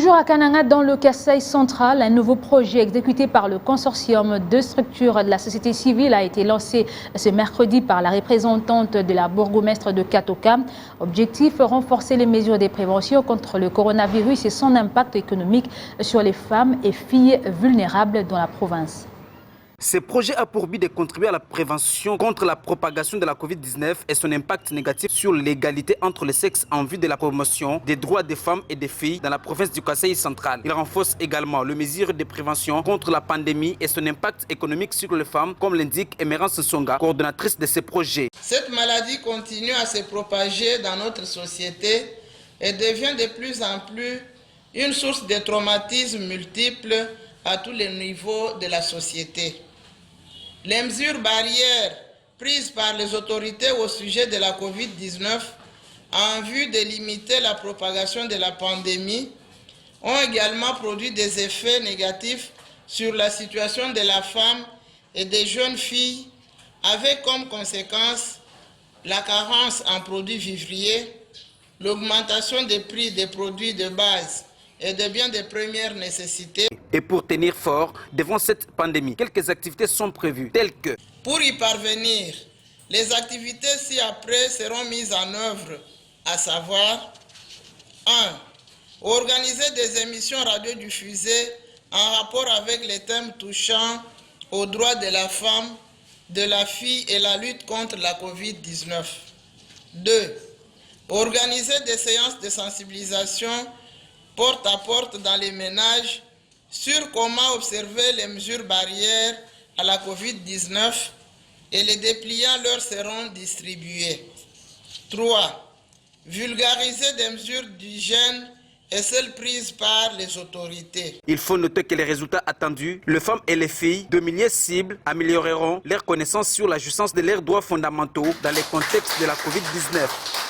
Toujours à Kananga, dans le Kasaï central, un nouveau projet exécuté par le consortium de structures de la société civile a été lancé ce mercredi par la représentante de la bourgmestre de Katoka. Objectif, renforcer les mesures de prévention contre le coronavirus et son impact économique sur les femmes et filles vulnérables dans la province. Ce projet a pour but de contribuer à la prévention contre la propagation de la Covid-19 et son impact négatif sur l'égalité entre les sexes en vue de la promotion des droits des femmes et des filles dans la province du Kasaï central. Il renforce également les mesures de prévention contre la pandémie et son impact économique sur les femmes, comme l'indique Emerance Songa, coordonnatrice de ce projet. Cette maladie continue à se propager dans notre société et devient de plus en plus une source de traumatismes multiples à tous les niveaux de la société. Les mesures barrières prises par les autorités au sujet de la Covid-19 en vue de limiter la propagation de la pandémie ont également produit des effets négatifs sur la situation de la femme et des jeunes filles, avec comme conséquence la carence en produits vivriers, l'augmentation des prix des produits de base et des biens de première nécessité. Et pour tenir fort devant cette pandémie, quelques activités sont prévues, telles que... Pour y parvenir, les activités ci-après seront mises en œuvre, à savoir 1. Organiser des émissions radiodiffusées en rapport avec les thèmes touchant aux droits de la femme, de la fille et la lutte contre la Covid-19. 2. Organiser des séances de sensibilisation porte à porte dans les ménages sur comment observer les mesures barrières à la Covid-19 et les dépliants leur seront distribués. 3. Vulgariser des mesures d'hygiène et celles prises par les autorités. Il faut noter que les résultats attendus, les femmes et les filles de milliers cibles amélioreront leur connaissance sur la jouissance de leurs droits fondamentaux dans le contexte de la Covid-19.